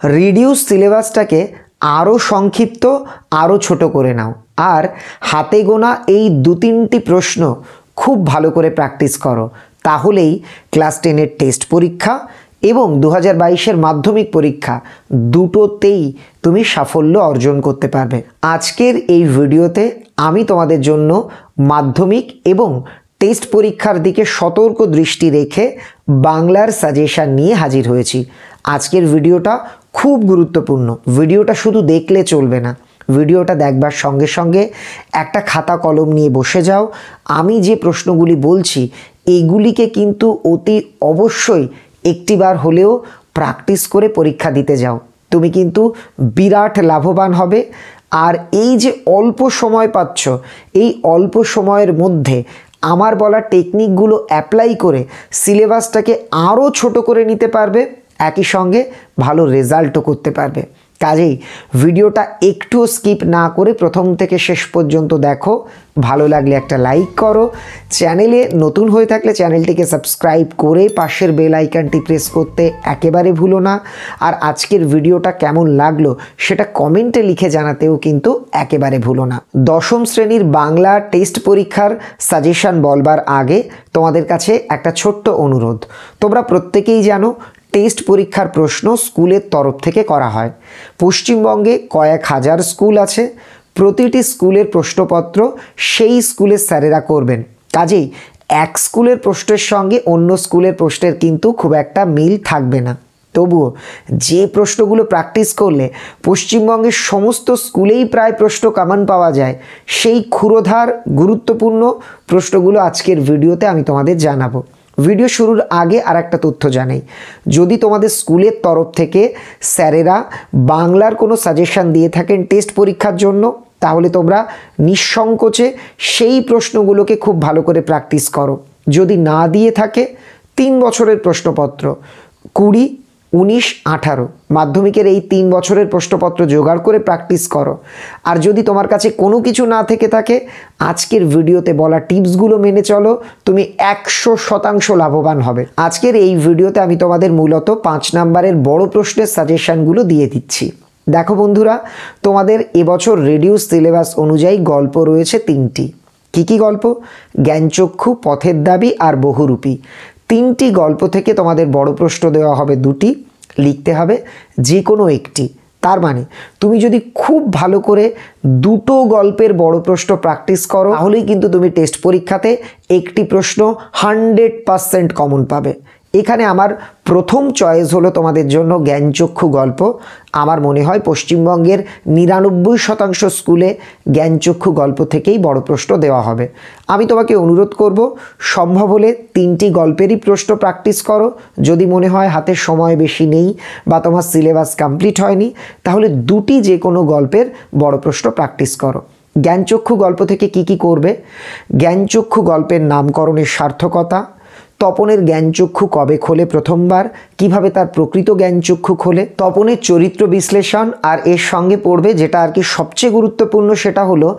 Reduce সিলেবাসটাকে আরও সংক্ষিপ্ত, আরও ছোট করে নাও, আর হাতে গোনা এই 2-3টি প্রশ্ন খুব ভালো করে প্র্যাকটিস করো। তাহলেই ক্লাস 10-এর টেস্ট পরীক্ষা এবং 2022-এর মাধ্যমিক পরীক্ষা দুটোতেই তুমি সাফল্য অর্জন করতে পারবে। আজকের এই ভিডিওতে আমি তোমাদের জন্য মাধ্যমিক এবং টেস্ট পরীক্ষার দিকে সতর্ক দৃষ্টি রেখে বাংলার সাজেশন নিয়ে হাজির হয়েছি। আজকের ভিডিওটা খুব গুরুত্বপূর্ণ। ভিডিওটা শুধু দেখলে চলবে না, ভিডিওটা দেখবার সঙ্গে সঙ্গে একটা খাতা কলম নিয়ে বসে যাও। আমি যে প্রশ্নগুলি বলছি এগুলিকে কিন্তু অতি অবশ্যই একটিবার হলেও প্র্যাকটিস করে পরীক্ষা দিতে যাও। তুমি কিন্তু বিরাট লাভবান হবে। আর এই যে অল্প সময় পাচ্ছ, এই অল্প সময়ের মধ্যে আমার বলা টেকনিকগুলো অ্যাপ্লাই করে সিলেবাসটাকে আরও ছোট করে নিতে পারবে, একই সঙ্গে ভালো রেজাল্টও করতে পারবে। কাজেই ভিডিওটা একটুও স্কিপ না করে প্রথম থেকে শেষ পর্যন্ত দেখো। ভালো লাগলে একটা লাইক করো, চ্যানেলে নতুন হয়ে থাকলে চ্যানেলটিকে সাবস্ক্রাইব করে পাশের বেল আইকনটি প্রেস করতে একেবারে ভুলো না। আর আজকের ভিডিওটা কেমন লাগলো সেটা কমেন্টে লিখে জানাতেও কিন্তু একেবারে ভুলো না। দশম শ্রেণীর বাংলা টেস্ট পরীক্ষার সাজেশন বলবার আগে তোমাদের কাছে একটা ছোট্ট অনুরোধ। তোমরা প্রত্যেকেই জানো টেস্ট পরীক্ষার প্রশ্ন স্কুলের তরফ থেকে করা হয়। পশ্চিমবঙ্গে কয়েক হাজার স্কুল আছে, প্রতিটি স্কুলের প্রশ্নপত্র সেই স্কুলের স্যারেরা করবেন। কাজেই এক স্কুলের প্রশ্নের সঙ্গে অন্য স্কুলের প্রশ্নের কিন্তু খুব একটা মিল থাকবে না। তবুও যে প্রশ্নগুলো প্র্যাকটিস করলে পশ্চিমবঙ্গের সমস্ত স্কুলেই প্রায় প্রশ্ন কমন পাওয়া যায়, সেই ক্ষুরোধার গুরুত্বপূর্ণ প্রশ্নগুলো আজকের ভিডিওতে আমি তোমাদের জানাবো। ভিডিও শুরুর আগে আর একটা তথ্য জানাই, যদি তোমাদের স্কুলের তরফ থেকে স্যারেরা বাংলার কোনো সাজেশন দিয়ে থাকেন টেস্ট পরীক্ষার জন্য, তাহলে তোমরা নিঃসংকোচে সেই প্রশ্নগুলোকে খুব ভালো করে প্র্যাকটিস করো। যদি না দিয়ে থাকে 3 বছরের প্রশ্নপত্র 20, 19, 18 মাধ্যমিকের এই 3 বছরের প্রশ্নপত্র জোগাড় করে প্র্যাকটিস করো। আর যদি তোমার কাছে কোনো কিছু না থেকে থাকে, আজকের ভিডিওতে বলা টিপসগুলো মেনে চলো, তুমি 100% লাভবান হবে। আজকের এই ভিডিওতে আমি তোমাদের মূলত 5 নাম্বারের বড় প্রশ্নের সাজেশনগুলো দিয়ে দিচ্ছি। দেখো বন্ধুরা, তোমাদের এবছর রিডিউস সিলেবাস অনুযায়ী গল্প রয়েছে 3টি। কী গল্প? জ্ঞানচক্ষু, পথের দাবি আর বহুরূপী। 3টি গল্প থেকে তোমাদের বড় প্রশ্ন দেওয়া হবে 2টি, লিখতে হবে যে কোনো একটি। তার মানে তুমি যদি খুব ভালো করে 2টো গল্পের বড় প্রশ্ন প্র্যাকটিস করো, তাহলেই কিন্তু তুমি টেস্ট পরীক্ষাতে একটি প্রশ্ন 100% কমন পাবে। এখানে আমার প্রথম চয়েস হলো তোমাদের জন্য জ্ঞানচক্ষু গল্প। আমার মনে হয় পশ্চিমবঙ্গের 99% স্কুলে জ্ঞানচক্ষু গল্প থেকেই বড় প্রশ্ন দেওয়া হবে। আমি তোমাকে অনুরোধ করব, সম্ভব হলে 3টি গল্পেরই প্রশ্ন প্র্যাকটিস করো। যদি মনে হয় হাতে সময় বেশি নেই বা তোমার সিলেবাস কমপ্লিট হয়নি, তাহলে 2টি যে কোনো গল্পের বড় প্রশ্ন প্র্যাকটিস করো। জ্ঞানচক্ষু গল্প থেকে কি করবে? জ্ঞানচক্ষু গল্পের নামকরণের সার্থকতা, তপনের জ্ঞানচক্ষু কবে খোলে প্রথমবার, কিভাবে তার প্রকৃত জ্ঞানচক্ষু খোলে, তপনের চরিত্র বিশ্লেষণ, আর এর সঙ্গে পড়বে যেটা আর কি সবচেয়ে গুরুত্বপূর্ণ, সেটা হলো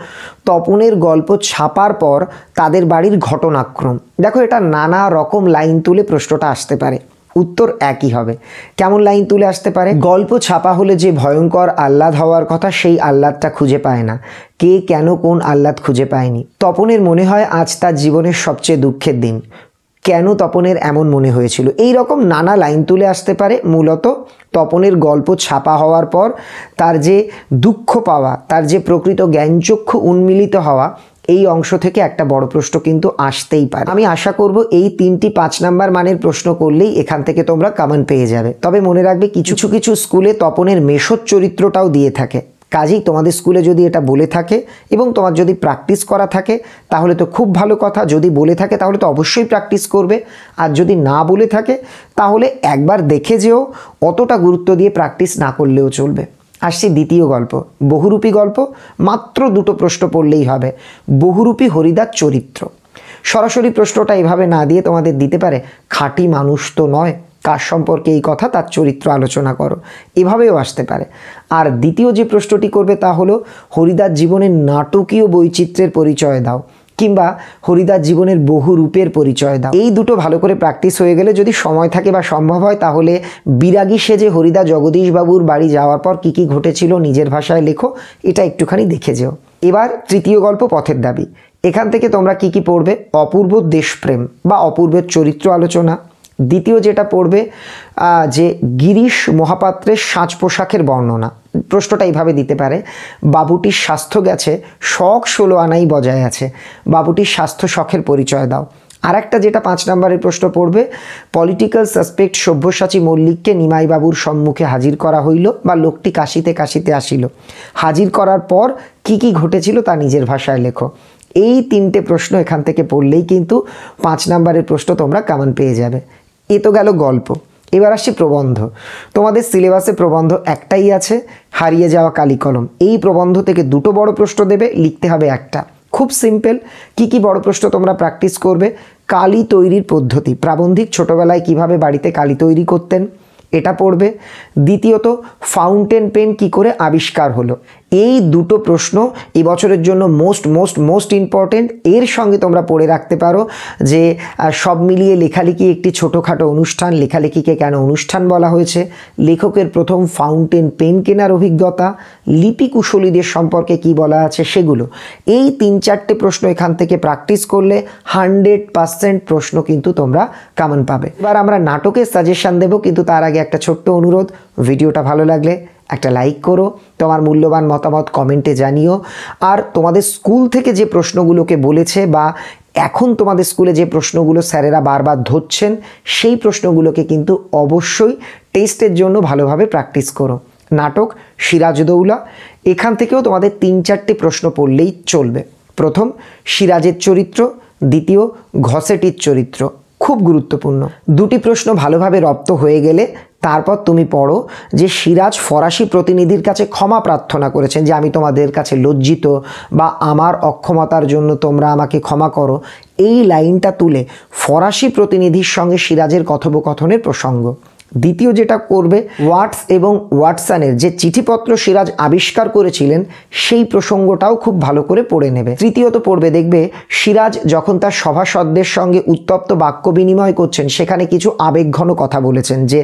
তপনের গল্প ছাপার পর তাদের বাড়ির ঘটনাক্রম। দেখো, এটা নানা রকম লাইন তুলে প্রশ্নটা আসতে পারে, উত্তর একই হবে। কেমন লাইন তুলে আসতে পারে? গল্প ছাপা হলে যে ভয়ঙ্কর আহ্লাদ হওয়ার কথা, সেই আহ্লাদটা খুঁজে পায় না। কে, কেন, কোন আহ্লাদ খুঁজে পায়নি? তপনের মনে হয় আজ তার জীবনের সবচেয়ে দুঃখের দিন। কেন তপনের এমন মনে হয়েছিল? এই রকম নানা লাইন তুলে আসতে পারে। মূলত তপনের গল্প ছাপা হওয়ার পর তার যে দুঃখ পাওয়া, তার যে প্রকৃত জ্ঞানচক্ষু উন্মিলিত হওয়া, এই অংশ থেকে একটা বড় প্রশ্ন কিন্তু আসতেই পারে। আমি আশা করব এই 3টি 5 নাম্বার মানের প্রশ্ন করলেই এখান থেকে তোমরা কমন পেয়ে যাবে। তবে মনে রাখবে, কিছু স্কুলে তপনের মেষদ চরিত্রটাও দিয়ে থাকে। কাজেই তোমাদের স্কুলে যদি এটা বলে থাকে এবং তোমার যদি প্র্যাকটিস করা থাকে, তাহলে তো খুব ভালো কথা। যদি বলে থাকে তাহলে তো অবশ্যই প্র্যাকটিস করবে। আর যদি না বলে থাকে, তাহলে একবার দেখে যেও, অতটা গুরুত্ব দিয়ে প্র্যাকটিস না করলেও চলবে। আসছি দ্বিতীয় গল্প, বহুরূপী গল্প। মাত্র 2টো প্রশ্ন পড়লেই হবে। বহুরূপী হরিদার চরিত্র। সরাসরি প্রশ্নটা এভাবে না দিয়ে তোমাদের দিতে পারে, খাঁটি মানুষ তো নয়, কার সম্পর্কে এই কথা, তার চরিত্র আলোচনা করো, এভাবেও আসতে পারে। আর দ্বিতীয় যে প্রশ্নটি করবে তা হলো, হরিদার জীবনের নাটকীয় বৈচিত্র্যের পরিচয় দাও। কিংবা হরিদার জীবনের বহু রূপের পরিচয় দাও। এই দুটো ভালো করে প্র্যাকটিস হয়ে গেলে, যদি সময় থাকে বা সম্ভব হয়, তাহলে বিরাগী সেজে হরিদা জগদীশবাবুর বাড়ি যাওয়ার পর কী কী ঘটেছিল নিজের ভাষায় লেখো, এটা একটুখানি দেখে যেও। এবার তৃতীয় গল্প পথের দাবি। এখান থেকে তোমরা কি কি পড়বে? অপূর্ব দেশপ্রেম বা অপূর্বের চরিত্র আলোচনা। দ্বিতীয় যেটা পড়বে যে গিরিশ মহাপাত্রের সাজ পোশাকের বর্ণনা। প্রশ্নটা এইভাবে দিতে পারে, বাবুটির স্বাস্থ্য গেছে, শখ 16 আনাই বজায় আছে। বাবুটির স্বাস্থ্য শখের পরিচয় দাও। আর একটা যেটা 5 নম্বরের প্রশ্ন পড়বে, পলিটিক্যাল সাসপেক্ট সব্যসাচী মল্লিককে নিমাইবাবুর সম্মুখে হাজির করা হইল, বা লোকটি কাশিতে কাশিতে আসিল। হাজির করার পর কি কি ঘটেছিল তা নিজের ভাষায় লেখো। এই 3টে প্রশ্ন এখান থেকে পড়লেই কিন্তু 5 নম্বরের প্রশ্ন তোমরা কমন পেয়ে যাবে। এ তো গেল গল্প। এবার আসছি প্রবন্ধ। তোমাদের সিলেবাসে প্রবন্ধ একটাই আছে, হারিয়ে যাওয়া কালি কলম। এই প্রবন্ধ থেকে 2টো বড় প্রশ্ন দেবে, লিখতে হবে একটা। খুব সিম্পল। কি কি বড় প্রশ্ন তোমরা প্র্যাকটিস করবে? কালি তৈরির পদ্ধতি, প্রাবন্ধিক ছোটবেলায় কিভাবে বাড়িতে কালি তৈরি করতেন, এটা পড়বে। দ্বিতীয়ত, ফাউন্টেন পেন কি করে আবিষ্কার হলো। এই 2টো প্রশ্ন এবছরের জন্য মোস্ট ইম্পর্টেন্ট। এর সঙ্গে তোমরা পড়ে রাখতে পারো যে সব মিলিয়ে লেখালেখি একটি ছোটোখাটো অনুষ্ঠান, লেখালেখিকে কেন অনুষ্ঠান বলা হয়েছে, লেখকের প্রথম ফাউন্টেন পেন কেনার অভিজ্ঞতা, লিপি কুশলীদের সম্পর্কে কি বলা আছে সেগুলো। এই 3-4টে প্রশ্ন এখান থেকে প্র্যাকটিস করলে 100% প্রশ্ন কিন্তু তোমরা কমন পাবে। এবার আমরা নাটকের সাজেশন দেব, কিন্তু তার আগে একটা ছোট্ট অনুরোধ, ভিডিওটা ভালো লাগলে একটা লাইক করো, তোমার মূল্যবান মতামত কমেন্টে জানিও। আর তোমাদের স্কুল থেকে যে প্রশ্নগুলোকে বলেছে, বা এখন তোমাদের স্কুলে যে প্রশ্নগুলো স্যারেরা বারবার ধরছেন, সেই প্রশ্নগুলোকে কিন্তু অবশ্যই টেস্টের জন্য ভালোভাবে প্র্যাকটিস করো। নাটক সিরাজউদ্দৌলা, এখান থেকেও তোমাদের 3-4টে প্রশ্ন পড়লেই চলবে। প্রথম, সিরাজের চরিত্র। দ্বিতীয়, ঘসেটির চরিত্র। খুব গুরুত্বপূর্ণ। 2টি প্রশ্ন ভালোভাবে রপ্ত হয়ে গেলে তারপর তুমি পড়ো যে সিরাজ ফরাসি প্রতিনিধির কাছে ক্ষমা প্রার্থনা করেছেন, যে আমি তোমাদের কাছে লজ্জিত, বা আমার অক্ষমতার জন্য তোমরা আমাকে ক্ষমা করো। এই লাইনটা তুলে ফরাসি প্রতিনিধির সঙ্গে সিরাজের কথোপকথনের প্রসঙ্গ। দ্বিতীয় যেটা করবে, ওয়াটস এবং ওয়াটসনের যে চিঠিপত্র সিরাজ আবিষ্কার করেছিলেন, সেই প্রসঙ্গটাও খুব ভালো করে পড়ে নেবে। তৃতীয়ত পড়বে, দেখবে সিরাজ যখন তার সভাসদদের সঙ্গে উত্তপ্ত বাক্য বিনিময় করছেন, সেখানে কিছু আবেগঘন কথা বলেছেন, যে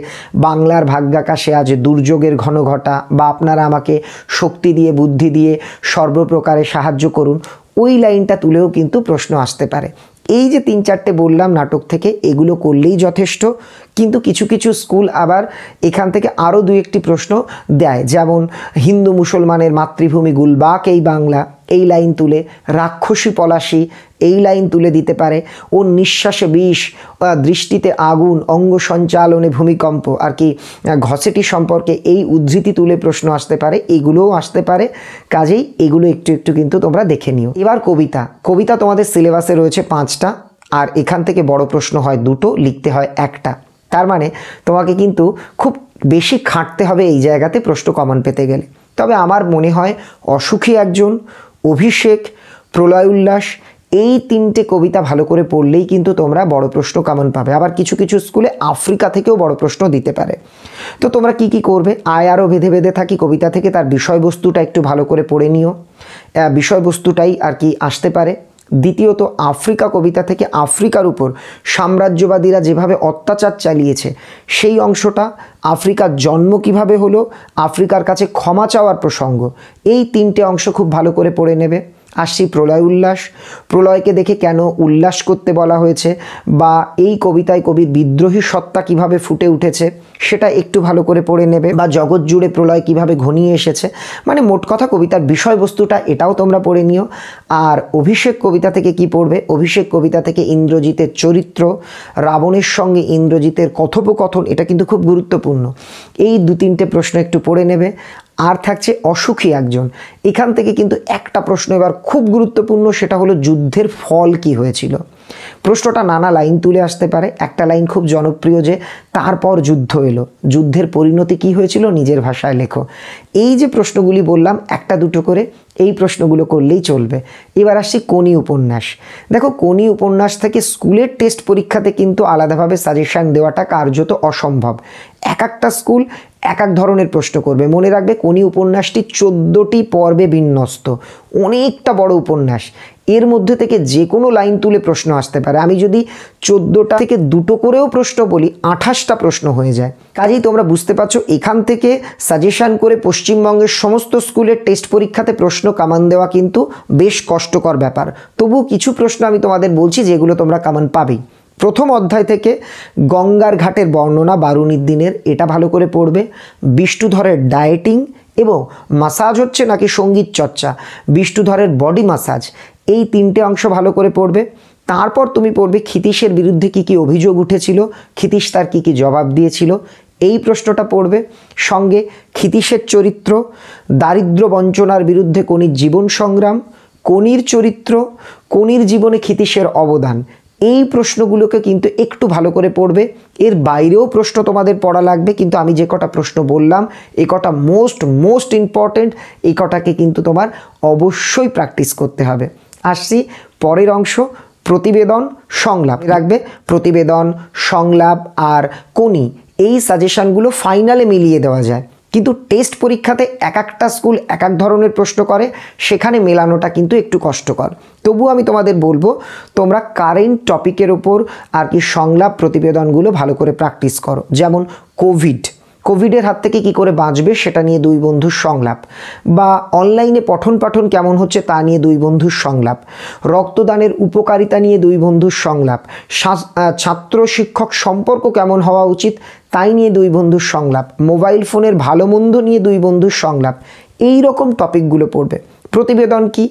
বাংলার ভাগ্যাকাশে আজ দুর্যোগের ঘন ঘটা, বা আপনারা আমাকে শক্তি দিয়ে বুদ্ধি দিয়ে সর্বপ্রকারে সাহায্য করুন। ওই লাইনটা তুলেও কিন্তু প্রশ্ন আসতে পারে। এই যে 3-4টে বললাম নাটক থেকে, এগুলো করলেই যথেষ্ট। কিন্তু কিছু কিছু স্কুল আবার এখান থেকে আরও 2-1টি প্রশ্ন দেয়, যেমন হিন্দু মুসলমানের মাতৃভূমি গুলবাক এই বাংলা, এই লাইন তুলে। রাক্ষসী পলাশী, এই লাইন তুলে দিতে পারে। ও নিঃশ্বাসে বিষ, দৃষ্টিতে আগুন, অঙ্গ সঞ্চালনে ভূমিকম্প, আর কি ঘসেটি সম্পর্কে এই উদ্ধৃতি তুলে প্রশ্ন আসতে পারে। এগুলোও আসতে পারে, কাজেই এগুলো একটু একটু কিন্তু তোমরা দেখে নিও। এবার কবিতা। কবিতা তোমাদের সিলেবাসে রয়েছে 5টা, আর এখান থেকে বড় প্রশ্ন হয় 2টো, লিখতে হয় একটা। তার মানে তোমাকে কিন্তু খুব বেশি খাটতে হবে এই জায়গাতে প্রশ্ন কমন পেতে গেলে। তবে আমার মনে হয় অসুখী একজন, অভিষেক, প্রলয় উল্লাস, এই 3টে কবিতা ভালো করে পড়লেই কিন্তু তোমরা বড় প্রশ্ন কমন পাবে। আবার কিছু কিছু স্কুলে আফ্রিকা থেকেও বড় প্রশ্ন দিতে পারে। তো তোমরা কি কি করবে? আরও ভেদে ভেদে থাকি কবিতা থেকে, তার বিষয়বস্তুটা একটু ভালো করে পড়ে নিও। বিষয়বস্তুটাই আর কি আসতে পারে। দ্বিতীয়ত, আফ্রিকা কবিতা থেকে আফ্রিকার উপর সাম্রাজ্যবাদীরা যেভাবে অত্যাচার চালিয়েছে, সেই অংশটা, আফ্রিকার জন্ম কিভাবে হলো, আফ্রিকার কাছে ক্ষমা চাওয়ার প্রসঙ্গ, এই 3টে অংশ খুব ভালো করে পড়ে নেবে। আসছি প্রলয় উল্লাস। প্রলয়কে দেখে কেন উল্লাস করতে বলা হয়েছে, বা এই কবিতায় কবির বিদ্রোহী সত্তা কিভাবে ফুটে উঠেছে, সেটা একটু ভালো করে পড়ে নেবে। বা জগৎ জুড়ে প্রলয় কিভাবে ঘনিয়ে এসেছে, মানে মোট কথা কবিতার বিষয়বস্তুটা এটাও তোমরা পড়ে নিও। আর অভিষেক কবিতা থেকে কি পড়বে? অভিষেক কবিতা থেকে ইন্দ্রজিতের চরিত্র, রাবণের সঙ্গে ইন্দ্রজিতের কথোপকথন, এটা কিন্তু খুব গুরুত্বপূর্ণ। এই 2-3টে প্রশ্ন একটু পড়ে নেবে। আর থাকছে অসুখী একজন। এখান থেকে কিন্তু একটা প্রশ্ন এবার খুব গুরুত্বপূর্ণ, সেটা হলো যুদ্ধের ফল কি হয়েছিল। প্রশ্নটা নানা লাইন তুলে আসতে পারে। একটা লাইন খুব জনপ্রিয়, যে তারপর যুদ্ধ এলো, যুদ্ধের পরিণতি কি হয়েছিল নিজের ভাষায় লেখো। এই যে প্রশ্নগুলি বললাম, 1-2 করে এই প্রশ্নগুলো করলেই চলবে। এবার আসছি কোনি উপন্যাস। দেখো, কোনি উপন্যাস থেকে স্কুলের টেস্ট পরীক্ষাতে কিন্তু আলাদাভাবে সাজেশন দেওয়াটা কার্যত অসম্ভব। এক একটা স্কুল এক এক ধরনের প্রশ্ন করবে। মনে রাখবে, কোনি উপন্যাসটি 14টি পর্বে বিন্যস্ত, অনেকটা বড় উপন্যাস। এর মধ্যে থেকে যে কোনো লাইন তুলে প্রশ্ন আসতে পারে। আমি যদি 14টা থেকে 2টো করেও প্রশ্ন বলি, 28টা প্রশ্ন হয়ে যায়। কাজেই তোমরা বুঝতে পারছো এখান থেকে সাজেশন করে পশ্চিমবঙ্গের সমস্ত স্কুলের টেস্ট পরীক্ষাতে প্রশ্ন কামান দেওয়া কিন্তু বেশ কষ্টকর ব্যাপার। তবু কিছু প্রশ্ন আমি তোমাদের বলছি যেগুলো তোমরা কামান পাবেই। প্রথম অধ্যায় থেকে গঙ্গার ঘাটের বর্ণনা বারুণীর দিনের, এটা ভালো করে পড়বে। বিষ্ণুধরের ডায়েটিং এবং মাসাজ হচ্ছে নাকি সঙ্গীত চর্চা, বিষ্ণুধরের বডি মাসাজ, এই 3টে অংশ ভালো করে পড়বে। তারপর তুমি পড়বে ক্ষিতীশের বিরুদ্ধে কি কি অভিযোগ উঠেছিল, ক্ষিতীশ তার কি কি জবাব দিয়েছিল, এই প্রশ্নটা পড়বে। সঙ্গে ক্ষিতীশের চরিত্র, দারিদ্র্য বঞ্চনার বিরুদ্ধে কনির জীবন সংগ্রাম, কনির চরিত্র, কনির জীবনে ক্ষিতীশের অবদান, এই প্রশ্নগুলোকে কিন্তু একটু ভালো করে পড়বে। এর বাইরেও প্রশ্ন তোমাদের পড়া লাগবে, কিন্তু আমি যে কটা প্রশ্ন বললাম এ কটা মোস্ট ইম্পর্টেন্ট, এই কটাকে কিন্তু তোমার অবশ্যই প্র্যাকটিস করতে হবে। আসছি পরের অংশ, প্রতিবেদন সংলাপ রাখবে। প্রতিবেদন, সংলাপ আর কোনি, এই সাজেশনগুলো ফাইনালে মিলিয়ে দেওয়া যায়, কিন্তু টেস্ট পরীক্ষাতে এক একটা স্কুল এক এক ধরনের প্রশ্ন করে, সেখানে মেলানোটা কিন্তু একটু কষ্টকর। তবু আমি তোমাদের বলবো তোমরা কারেন্ট টপিকের ওপর আর কি সংলাপ প্রতিবেদনগুলো ভালো করে প্র্যাকটিস করো। যেমন কোভিডের হাত থেকে কি করে বাঁচবে সেটা নিয়ে দুই বন্ধুর সংলাপ, বা অনলাইনে পঠন পাঠন কেমন হচ্ছে তা নিয়ে দুই বন্ধুর সংলাপ, রক্তদানের উপকারিতা নিয়ে দুই বন্ধুর সংলাপ, ছাত্র শিক্ষক সম্পর্ক কেমন হওয়া উচিত তাই নিয়ে দুই বন্ধুর সংলাপ, মোবাইল ফোনের ভালো মন্দ নিয়ে দুই বন্ধুর সংলাপ, এই রকম টপিকগুলো পড়বে। প্রতিবেদন কি,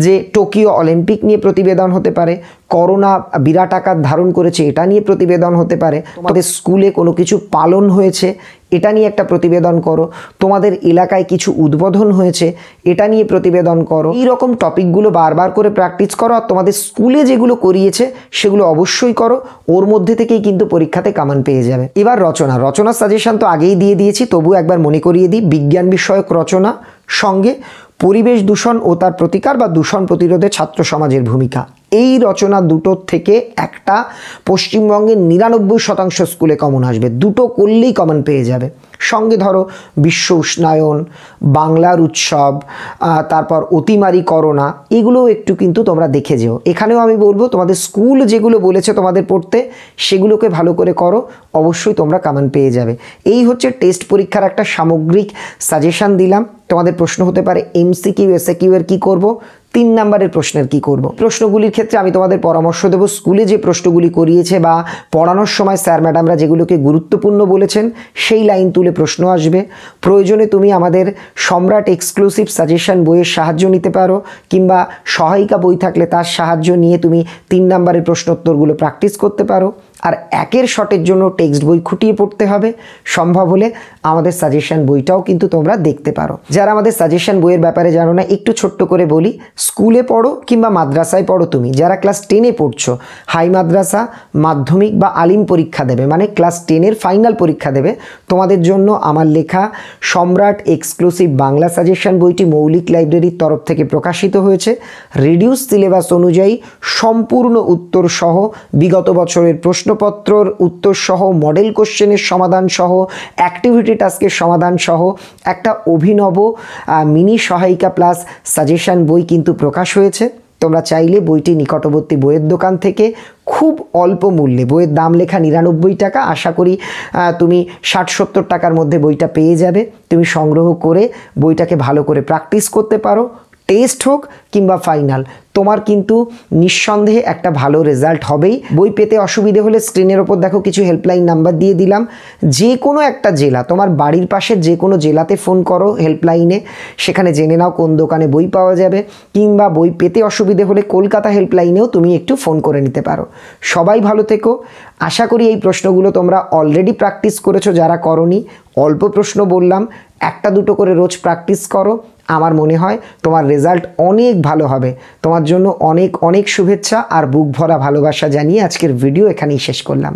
যে টোকিও অলিম্পিক নিয়ে প্রতিবেদন হতে পারে, করোনা বিরাট আকার ধারণ করেছে এটা নিয়ে প্রতিবেদন হতে পারে, তোমাদের স্কুলে কোনো কিছু পালন হয়েছে এটা নিয়ে একটা প্রতিবেদন করো, তোমাদের এলাকায় কিছু উদ্বোধন হয়েছে এটা নিয়ে প্রতিবেদন করো। এই রকম টপিকগুলো বারবার করে প্র্যাকটিস করো, আর তোমাদের স্কুলে যেগুলো করিয়েছে সেগুলো অবশ্যই করো, ওর মধ্যে থেকেই কিন্তু পরীক্ষাতে কামান পেয়ে যাবে। এবার রচনা সাজেশন তো আগেই দিয়ে দিয়েছি, তবু একবার মনে করিয়ে দিই। বিজ্ঞান বিষয়ক রচনা, সঙ্গে পরিবেশ দূষণ ও তার প্রতিকার বা দূষণ প্রতিরোধে ছাত্র সমাজের ভূমিকা, এই রচনা দুটোর থেকে একটা পশ্চিমবঙ্গের 99% স্কুলে কমন আসবে, দুটো করলেই কমন পেয়ে যাবে। সঙ্গে ধরো বিশ্ব উষ্ণায়ন, বাংলার উৎসব, তারপর অতিমারি করোনা, এগুলোও একটু কিন্তু তোমরা দেখে যেও। এখানেও আমি বলবো তোমাদের স্কুল যেগুলো বলেছে তোমাদের পড়তে সেগুলোকে ভালো করে করো, অবশ্যই তোমরা কমন পেয়ে যাবে। এই হচ্ছে টেস্ট পরীক্ষার একটা সামগ্রিক সাজেশন দিলাম। তোমাদের প্রশ্ন হতে পারে এমসিকিউ এসএকিউ এর কী করব, 3 নম্বরের প্রশ্নের কি করব। প্রশ্নগুলির ক্ষেত্রে আমি তোমাদের পরামর্শ দেব, স্কুলে যে প্রশ্নগুলি করিয়েছে বা পড়ানোর সময় স্যার ম্যাডামরা যেগুলোকে গুরুত্বপূর্ণ বলেছেন সেই লাইন তুলে প্রশ্ন আসবে। প্রয়োজনে তুমি আমাদের সম্রাট এক্সক্লুসিভ সাজেশন বইয়ের সাহায্য নিতে পারো, কিংবা সহায়িকা বই থাকলে তার সাহায্য নিয়ে তুমি 3 নম্বরের প্রশ্নোত্তরগুলো প্র্যাকটিস করতে পারো। আর একের শটের জন্য টেক্সট বই খুঁটিয়ে পড়তে হবে, সম্ভব হলে আমাদের সাজেশন বইটাও কিন্তু তোমরা দেখতে পারো। যারা আমাদের সাজেশন বইয়ের ব্যাপারে জানো না, একটু ছোট্ট করে বলি, স্কুলে পড়ো কিংবা মাদ্রাসায় পড়ো, তুমি যারা ক্লাস 10-এ পড়ছো, হাই মাদ্রাসা, মাধ্যমিক বা আলিম পরীক্ষা দেবে, মানে ক্লাস 10-এর ফাইনাল পরীক্ষা দেবে, তোমাদের জন্য আমার লেখা সম্রাট এক্সক্লুসিভ বাংলা সাজেশন বইটি মৌলিক লাইব্রেরির তরফ থেকে প্রকাশিত হয়েছে। রিডিউস সিলেবাস অনুযায়ী সম্পূর্ণ উত্তর সহ, বিগত বছরের প্রশ্নপত্রর উত্তর সহ, মডেল কোশ্চেনের সমাধান সহ, অ্যাক্টিভিটি টাস্কের সমাধান সহ একটা অভিনব মিনি সহায়িকা প্লাস সাজেশন বই কিন্তু প্রকাশ হয়েছে। তোমরা চাইলে বইটি নিকটবর্তী বইয়ের দোকান থেকে খুব অল্প মূল্যে, বইয়ের দাম লেখা 99 টাকা, আশা করি তুমি 60-70 টাকার মধ্যে বইটা পেয়ে যাবে। তুমি সংগ্রহ করে বইটাকে ভালো করে প্র্যাকটিস করতে পারো, টেস্ট হোক কিংবা ফাইনাল, তোমার কিন্তু নিঃসন্দেহে একটা ভালো রেজাল্ট হবেই। বই পেতে অসুবিধে হলে স্ক্রিনের ওপর দেখো কিছু হেল্পলাইন নাম্বার দিয়ে দিলাম, যে কোনো একটা জেলা, তোমার বাড়ির পাশের যে কোনো জেলাতে ফোন করো হেল্পলাইনে, সেখানে জেনে নাও কোন দোকানে বই পাওয়া যাবে, কিংবা বই পেতে অসুবিধে হলে কলকাতা হেল্পলাইনেও তুমি একটু ফোন করে নিতে পারো। সবাই ভালো থেকো। আশা করি এই প্রশ্নগুলো তোমরা অলরেডি প্র্যাকটিস করেছো, যারা করোনি অল্প প্রশ্ন বললাম, 1-2 করে রোজ প্র্যাকটিস করো, আমার মনে হয় তোমার রেজাল্ট অনেক ভালো হবে। তোমার জন্য অনেক অনেক শুভেচ্ছা আর বুক ভরা ভালোবাসা জানিয়ে আজকের ভিডিও এখানেই শেষ করলাম।